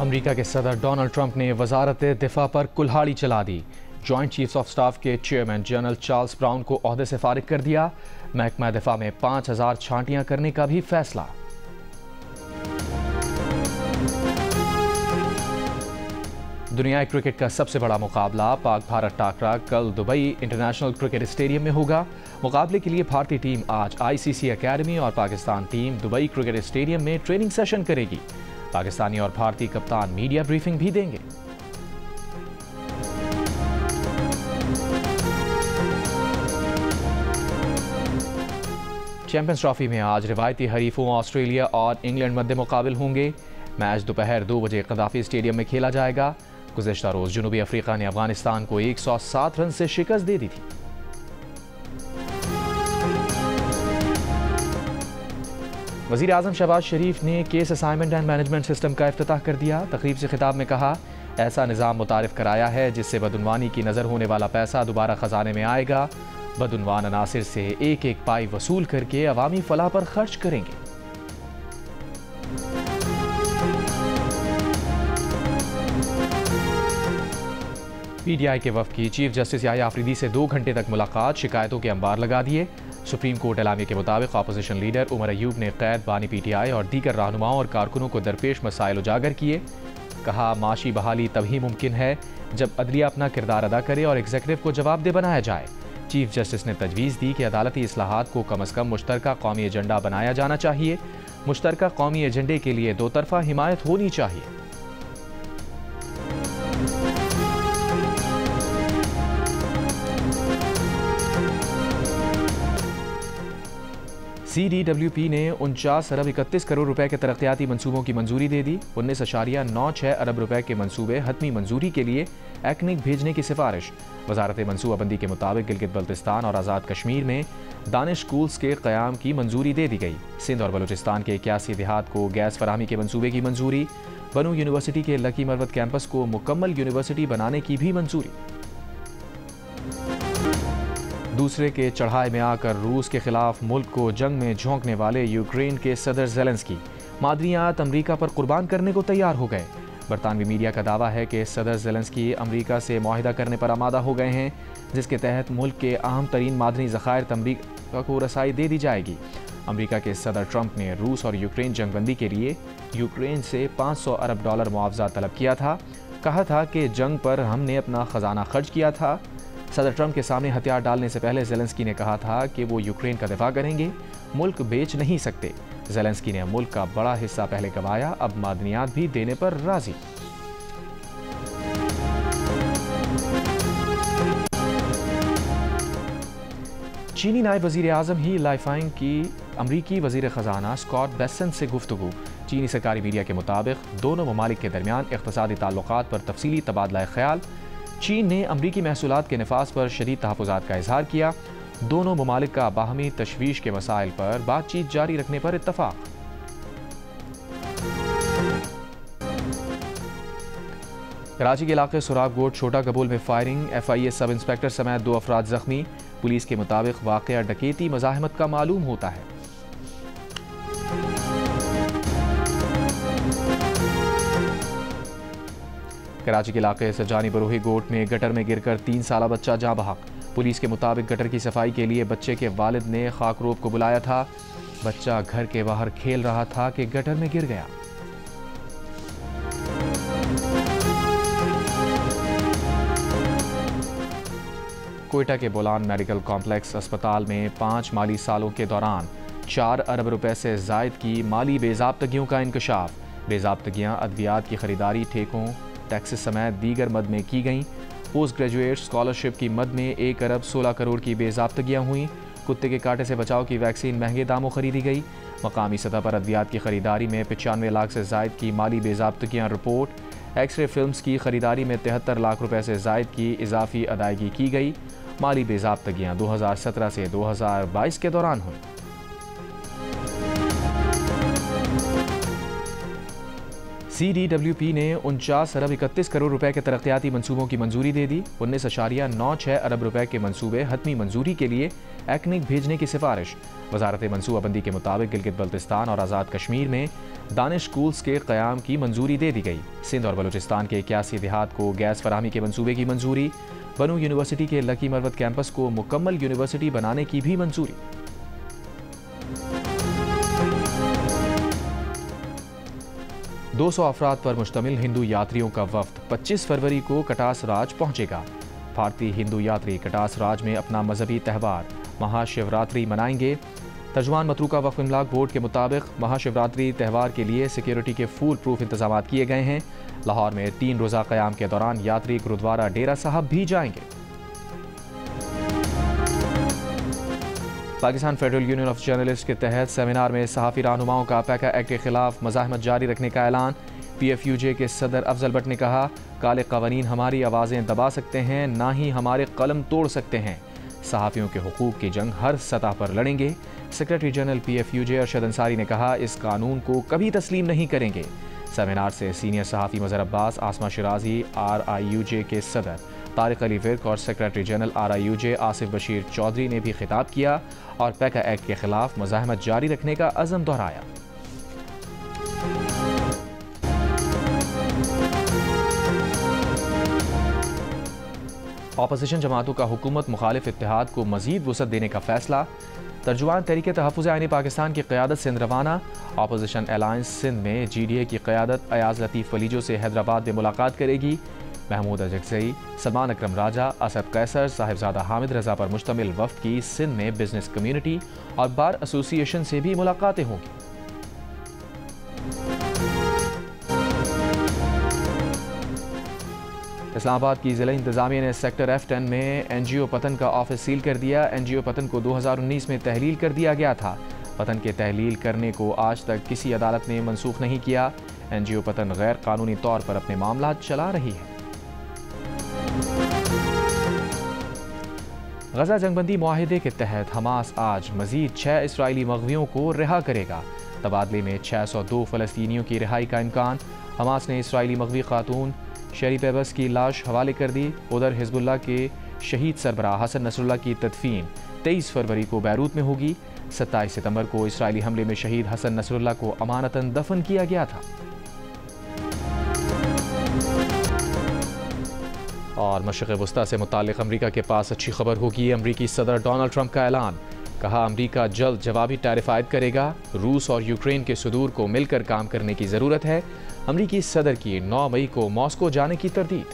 America के सदर Donald Trump ने वजारत दिफा पर कुल्हाड़ी चला दी। जॉइंट चीफ्स ऑफ स्टाफ के चेयरमैन जनरल चार्ल्स ब्राउन को ओहदे से फारिग कर दिया। महकमा दिफा में 5000 छांटियां करने का भी फैसला। दुनिया क्रिकेट का सबसे बड़ा मुकाबला पाक भारत टाकरा कल दुबई इंटरनेशनल क्रिकेट स्टेडियम में होगा। मुकाबले के लिए भारतीय टीम आज आईसीसी एकेडमी और Pakistan team Dubai cricket stadium में ट्रेनिंग सेशन करेगी। पाकिस्तानी और भारतीय कप्तान मीडिया ब्रीफिंग भी देंगे। चैंपियंस ट्रॉफी में आज रिवायती हरीफों ऑस्ट्रेलिया और इंग्लैंड मध्य मुकाबिल होंगे। मैच दोपहर 2 बजे कदाफी स्टेडियम में खेला जाएगा। गुज़िश्ता रोज जनूबी अफ्रीका ने अफगानिस्तान को 107 रन से शिकस्त दे दी थी। वज़ीर आज़म शहबाज शरीफ ने case assignment and management system का इफ्तिताह कर दिया। तकरीब से खिताब में कहा, ऐसा निज़ाम मुतारिफ कराया है जिससे बदउनवानी की नज़र होने वाला पैसा दोबारा खजाने में आएगा। बदउनवान अनासिर से एक एक पाई वसूल करके अवामी फलाह पर खर्च करेंगे। पीटीआई के वफ़द की चीफ जस्टिस याह्या आफरीदी से 2 घंटे तक मुलाकात, शिकायतों के अंबार लगा दिए। सुप्रीम कोर्ट एलामिया के मुताबिक अपोजिशन लीडर उमर अयूब ने कैद बानी पीटीआई और दीगर रहनुमाओं और कारकुनों को दरपेश मसाइल उजागर किए। कहा, माशी बहाली तभी मुमकिन है जब अदलिया अपना किरदार अदा करे और एग्जीक्यूटिव को जवाबदेह बनाया जाए। चीफ जस्टिस ने तजवीज़ दी कि अदालती इस्लाहात को कम अज़ कम मुश्तरका कौमी एजेंडा बनाया जाना चाहिए। मुश्तरका कौमी एजेंडे के लिए दो तरफा हिमायत होनी चाहिए। CDWP ने 49 अरब 31 करोड़ रुपए के तरक्याती मंसूबों की मंजूरी दे दी। 19.96 अरब रुपए के मंसूबे हतमी मंजूरी के लिए एक्निक भेजने की सिफारिश। वजारत मनसूबाबंदी के मुताबिक गिलगित बल्तिस्तान और आज़ाद कश्मीर में दानिश स्कूल्स के क़याम की मंजूरी दे दी गई। सिंध और बलूचिस्तान के 81 देहात को गैस फराहमी के मंसूबे की मंजूरी। बनू यूनिवर्सिटी के लकी मरवत कैंपस को मुकम्मल यूनिवर्सिटी बनाने की भी मंजूरी। दूसरे के चढ़ाए में आकर रूस के खिलाफ मुल्क को जंग में झोंकने वाले यूक्रेन के सदर ज़ेलेंस्की मादनियात अमरीका पर कुर्बान करने को तैयार हो गए। बरतानवी मीडिया का दावा है कि सदर ज़ेलेंस्की अमरीका से मुआहिदा करने पर आमादा हो गए हैं, जिसके तहत मुल्क के अहम तरीन मादनी ज़खायर अमरीका को रसाई दे दी जाएगी। अमरीका के सदर ट्रंप ने रूस और यूक्रेन जंगबंदी के लिए यूक्रेन से $500 अरब मुआवजा तलब किया था। कहा था कि जंग पर हमने अपना खजाना खर्च किया था। सदर ट्रंप के सामने हथियार डालने से पहले ज़ेलेंस्की ने कहा था कि वो यूक्रेन का दिफा करेंगे, मुल्क बेच नहीं सकते। ज़ेलेंस्की ने मुल्क का बड़ा हिस्सा पहले गंवाया, अब मादनियात भी देने पर राजी। चीनी नायब वज़ीर आज़म ही लाइफाइंग की अमरीकी वज़ीर ख़जाना स्कॉट बेसेंट से गुफ्तगू। चीनी सरकारी मीडिया के मुताबिक दोनों ममालिक के दरमियान इक़्तिसादी ताल्लुकात पर तफसीली तबादला ख्याल। चीन ने अमरीकी महसूलात के नफाज पर शदीद तहफ़्फ़ुज़ात का इजहार किया। दोनों ममालिक का बाहमी तशवीश के मसाइल पर बातचीत जारी रखने पर इत्तफ़ाक़। कराची के इलाके सुराग गोट छोटा कबूल में फायरिंग, FIA सब इंस्पेक्टर समेत 2 अफराद ज़ख्मी। पुलिस के मुताबिक वाक़या डकैती मज़ाहमत का मालूम होता है। कराची के इलाके सजानी बरोही गोट में गटर में गिरकर 3 साला बच्चा जाँ बहक। पुलिस के मुताबिक गटर की सफाई के लिए बच्चे के वालिद ने खाकरोब को बुलाया था। बच्चा घर के बाहर खेल रहा था कि गटर में गिर गया। कोयटा के बोलान मेडिकल कॉम्प्लेक्स अस्पताल में 5 माली सालों के दौरान 4 अरब रुपए से जायद की माली बेज़ाब्तगियों का इंकशाफ। बेज़ाब्तगियाँ अद्वियात की खरीदारी, ठेकों, टैक्सेस समेत दीगर मद में की गईं। पोस्ट ग्रेजुएट स्कॉलरशिप की मद में 1 अरब 16 करोड़ की बेज़ाब्तगियाँ हुईं। कुत्ते के कांटे से बचाव की वैक्सीन महंगे दामों खरीदी गई। मकामी सतह पर अद्वियात की खरीदारी में 95 लाख से जायद की माली बेज़ाब्तगियाँ रिपोर्ट। एक्सरे फिल्म्स की खरीदारी में 73 लाख रुपए से जायद की इजाफी अदायगी की गई। माली बेज़ाब्तगियाँ 2017 से 2022 के दौरान हुई। CDWP ने 49 अरब 31 करोड़ रुपए के तरक्याती मंसूबों की मंजूरी दे दी। 19.96 अरब रुपए के मंसूबे हतमी मंजूरी के लिए एक्निक भेजने की सिफारिश। वजारत मनसूबाबंदी के मुताबिक गिलगित बल्तिस्तान और आज़ाद कश्मीर में दानिश स्कूल्स के क़याम की मंजूरी दे दी गई। सिंध और बलूचिस्तान के 81 देहात को गैस फराहमी के मंसूबे की मंजूरी। बनू यूनिवर्सिटी के लकी मरवत कैंपस को मुकम्मल यूनिवर्सिटी बनाने की भी मंजूरी। दो 200 अफराद पर मुश्तमिल हिंदू यात्रियों का वफ्द 25 फरवरी को कटास राज पहुंचेगा। भारतीय हिंदू यात्री कटास राज में अपना मजहबी त्यौहार महाशिवरात्रि मनाएंगे। तर्जुमान मतरूका वक्फ इमलाक बोर्ड के मुताबिक महाशिवरात्रि त्यौहार के लिए सिक्योरिटी के फुल प्रूफ इंतजाम किए गए हैं। लाहौर में 3 रोज़ा क़याम के दौरान यात्री गुरुद्वारा डेरा साहब भी जाएंगे। Pakistan federal union of journalist के तहत सेमिनार में सहाफ़ी रहनुमाओं का पैका एक्ट के खिलाफ मज़ाहमत जारी रखने का ऐलान। PFUJ के सदर अफजल भट्ट ने कहा, काले क़वानीन हमारी आवाज़ें दबा सकते हैं, ना ही हमारे कलम तोड़ सकते हैं। सहाफ़ियों के हुकूक़ की जंग हर सतह पर लड़ेंगे। Secretary general PFUJ Arshad Ansari ने कहा, इस कानून को कभी तस्लीम नहीं करेंगे। सेमिनार से सीनियर सहाफ़ी मज़हर अब्बास, आसमा शिराजी, RIUJ के सदर तारिक अली विर्क और secretary general RIUJ Asif Bashir Chaudhry ने भी खिताब किया और पैका एक्ट के खिलाफ मज़ाहमत जारी रखने का अज़म दोहराया। अपोजिशन जमातों का हुकूमत मुखालिफ इत्तेहाद को मज़ीद वुसअत देने का फैसला। तर्जुमान तहरीक तहफ़्फ़ुज़ आईन पाकिस्तान की क़यादत सिंध रवाना। अपोजिशन अलायंस सिंध में GDA की क़यादत अयाज लतीफ़ वलीजो से हैदराबाद में मुलाकात करेगी। महमूद अजगज़ई, सलमान अकरम राजा, असद कैसर, साहिबजादा हामिद रजा पर मुश्तमिल वफ़द की सिंध में बिजनेस कम्यूनिटी और बार एसोसिएशन से भी मुलाकातें होंगी। इस्लामाबाद की ज़िला इंतज़ामिया ने सेक्टर F10 में NGO पतन का ऑफिस सील कर दिया। NGO पतन को 2019 में तहलील कर दिया गया था। पतन के तहलील करने को आज तक किसी अदालत ने मनसूख नहीं किया। NGO पतन गैर कानूनी तौर पर अपने मामला चला रही है। गजा जंगबंदी मुआहिदे के तहत हमास आज मजीद 6 इसराइली मग़वियों को रिहा करेगा। तबादले में 602 फ़लस्तीनियों की रिहाई का इम्कान। हमास ने इसराइली मग़वी खातून शेरी पेबस की लाश हवाले कर दी। उधर हिजबुल्लाह के शहीद सरबराह हसन नसरुल्लाह की तदफीन 23 फरवरी को बैरूत में होगी। 27 सितंबर को इसराइली हमले में शहीद हसन नसरुल्लाह को अमानतन दफन किया गया था। और मशरिक़ वस्ता से मुताल्लिक़ अमरीका के पास अच्छी खबर होगी। अमरीकी सदर डोनाल्ड ट्रंप का ऐलान। कहा, अमरीका जल्द जवाबी टैरिफ आयद करेगा। रूस और यूक्रेन के सुदूर को मिलकर काम करने की ज़रूरत है। अमरीकी सदर की 9 मई को मॉस्को जाने की तरदीद।